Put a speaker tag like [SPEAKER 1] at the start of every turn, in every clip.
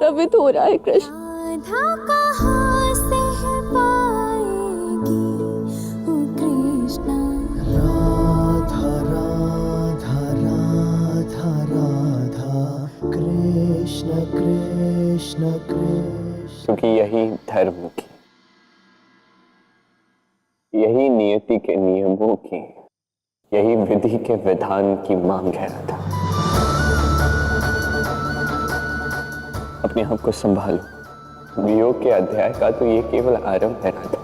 [SPEAKER 1] द्रवित हो रहा है कृष्ण।
[SPEAKER 2] राधा कहाँ से पाएगी ओ कृष्णा।
[SPEAKER 3] राधा राधा राधा राधा कृष्ण कृष्ण कृष्ण।
[SPEAKER 4] क्योंकि यही धर्म की, यही नियति के नियमों की, यही विधि के विधान की मांग है राधा। अपने आप को संभालो। वियोग के अध्याय का तो ये केवल आरंभ है राधा।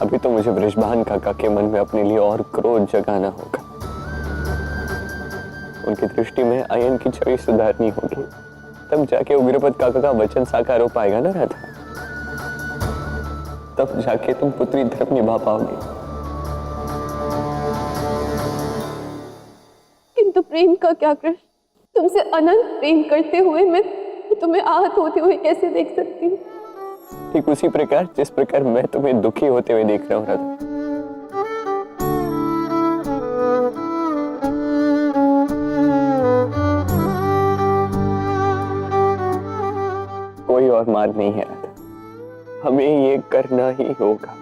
[SPEAKER 4] अभी तो मुझे वृषभान काका के मन में अपने लिए और क्रोध जगाना होगा। उनकी दृष्टि में आयन की छवि सुधारनी होगी, तब जाके उग्रपद काका का वचन साकार हो पाएगा ना राधा। तब जाके तुम पुत्री धर्म निभा पाओगे।
[SPEAKER 1] किंतु प्रेम का क्या कृष्ण? तुमसे अनंत प्रेम करते हुए मैं तुम्हें आहत होते हुए कैसे देख सकती हूँ?
[SPEAKER 4] ठीक उसी प्रकार जिस प्रकार मैं तुम्हें दुखी होते हुए देख रहा हूँ राधा। कोई और मार्ग नहीं है राधा, हमें ये करना ही होगा।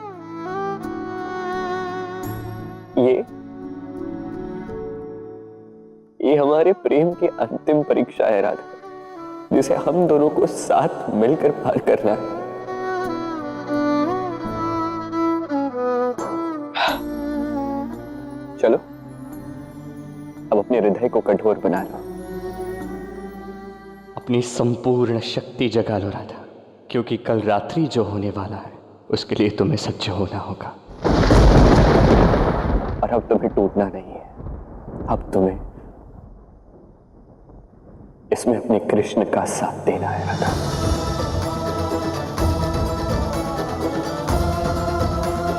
[SPEAKER 4] ये हमारे प्रेम की अंतिम परीक्षा है राधा, जिसे हम दोनों को साथ मिलकर पार करना है। चलो अब अपने हृदय को कठोर बना लो,
[SPEAKER 5] अपनी संपूर्ण शक्ति जगा लो राधा, क्योंकि कल रात्रि जो होने वाला है उसके लिए तुम्हें सज्ज होना होगा।
[SPEAKER 4] और अब तुम्हें टूटना नहीं है, अब तुम्हें इसमें अपने कृष्ण का साथ देना है राधा।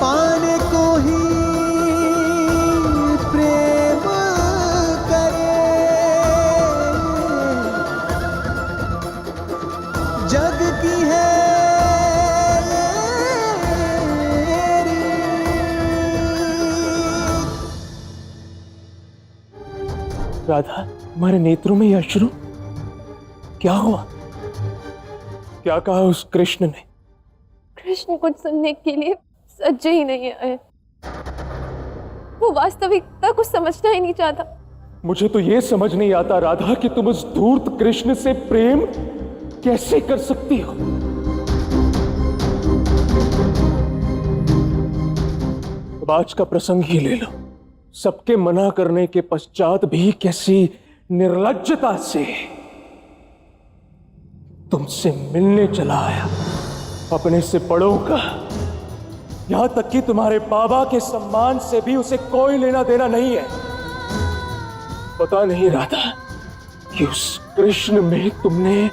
[SPEAKER 3] पाने को ही प्रेम करे, जग की है
[SPEAKER 6] राधा, तुम्हारे नेत्रों में ये अश्रु क्या हुआ? क्या कहा उस कृष्ण ने?
[SPEAKER 1] कृष्ण कुछ सुनने के लिए सज्ज ही नहीं आए। वो वास्तविकता को समझना ही नहीं चाहता।
[SPEAKER 6] मुझे तो ये समझ नहीं आता राधा कि तुम उस धूर्त कृष्ण से प्रेम कैसे कर सकती हो। अब आज का प्रसंग ही ले लो। सबके मना करने के पश्चात भी कैसी निर्लज्जता से तुमसे मिलने चला आया। अपने से बड़ों का, यहां तक कि तुम्हारे बाबा के सम्मान से भी उसे कोई लेना देना नहीं है। पता नहीं राधा कि उस कृष्ण में तुमने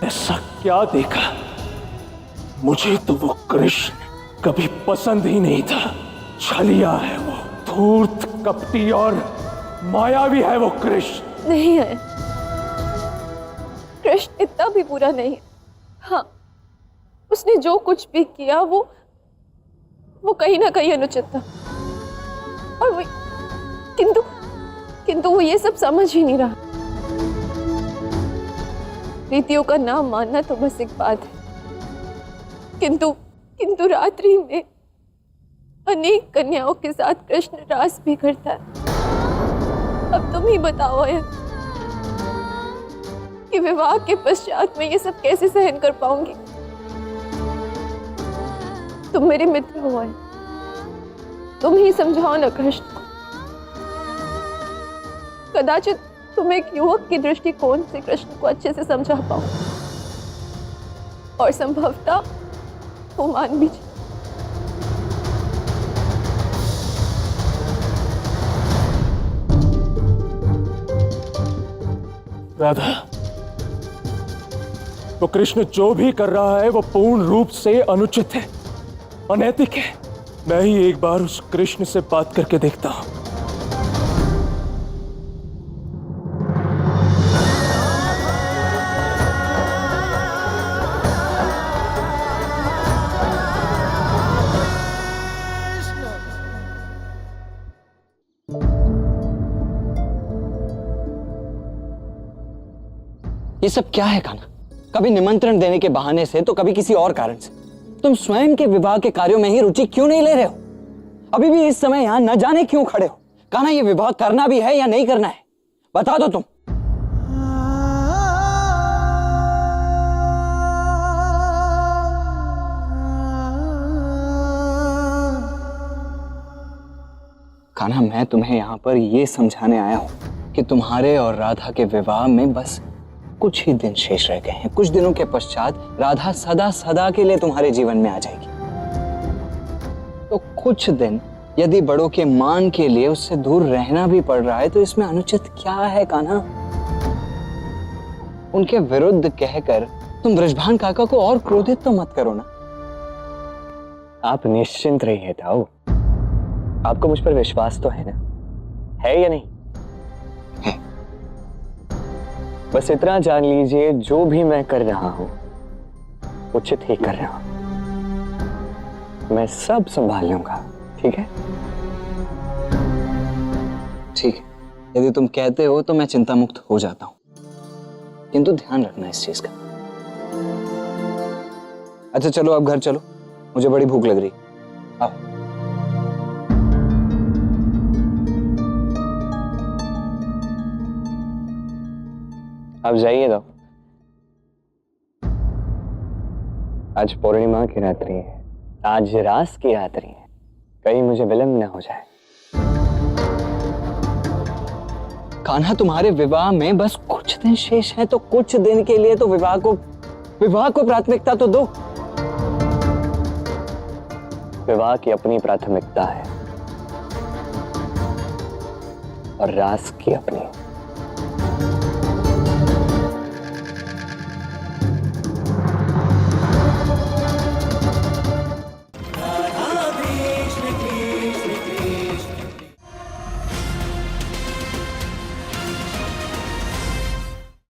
[SPEAKER 6] ऐसा क्या देखा। मुझे तो वो कृष्ण कभी पसंद ही नहीं था। छलिया है वो, धूर्त, कपटी और मायावी है वो कृष्ण।
[SPEAKER 1] नहीं है, कृष्ण इतना भी बुरा नहीं है। हाँ, उसने जो कुछ भी किया वो कहीं ना कहीं अनुचित था। और वो किंतु वो ये सब समझ ही नहीं रहा। रीतियों का नाम मानना तो बस एक बात है, किंतु रात्रि में अनेक कन्याओं के साथ कृष्ण रास भी करता है। अब तुम ही बताओ यार कि विवाह के पश्चात मैं ये सब कैसे सहन कर पाऊंगी। तुम मेरे मित्र हो, तुम ही समझाओ ना कृष्ण को। कदाचित तुम एक युवक की दृष्टिकोण से कृष्ण को अच्छे से समझा पाओ और संभवतः वो मान भी जाए।
[SPEAKER 6] राधा, वो कृष्ण जो भी कर रहा है वो पूर्ण रूप से अनुचित है, अनैतिक है। मैं ही एक बार उस कृष्ण से बात करके देखता हूं।
[SPEAKER 7] ये सब क्या है कान्हा? कभी निमंत्रण देने के बहाने से तो कभी किसी और कारण से। तुम स्वयं के विवाह के कार्यों में ही रुचि क्यों नहीं ले रहे हो? अभी भी इस समय यहां न जाने क्यों खड़े हो? कान्हा, ये विवाह करना भी है या नहीं करना है? बता दो तुम। कान्हा, मैं तुम्हें यहां पर यह समझाने आया हूं कि तुम्हारे और राधा के विवाह में बस कुछ ही दिन शेष रह गए हैं। कुछ दिनों के पश्चात राधा सदा सदा के लिए तुम्हारे जीवन में आ जाएगी। तो कुछ दिन यदि बड़ों के मान के लिए उससे दूर रहना भी पड़ रहा है तो इसमें अनुचित क्या है कान्हा? उनके विरुद्ध कहकर तुम ब्रजभान काका को और क्रोधित तो मत करो ना।
[SPEAKER 4] आप निश्चिंत रहिए ताऊ, आपको मुझ पर विश्वास तो है ना? है या नहीं?
[SPEAKER 7] है।
[SPEAKER 4] बस इतना जान लीजिए, जो भी मैं कर रहा हूं उचित ही कर रहा हूं। मैं सब संभाल लूंगा, ठीक है?
[SPEAKER 7] ठीक है, यदि तुम कहते हो तो मैं चिंता मुक्त हो जाता हूं, किंतु ध्यान रखना इस चीज का। अच्छा चलो, अब घर चलो, मुझे बड़ी भूख लग रही। आओ।
[SPEAKER 4] आप जाइए तो। आज पूर्णिमा की रात्रि है, आज रास की रात्रि है, कहीं मुझे विलंब न हो जाए।
[SPEAKER 7] कान्हा, तुम्हारे विवाह में बस कुछ दिन शेष है, तो कुछ दिन के लिए तो विवाह को प्राथमिकता तो दो।
[SPEAKER 4] विवाह की अपनी प्राथमिकता है और रास की अपनी।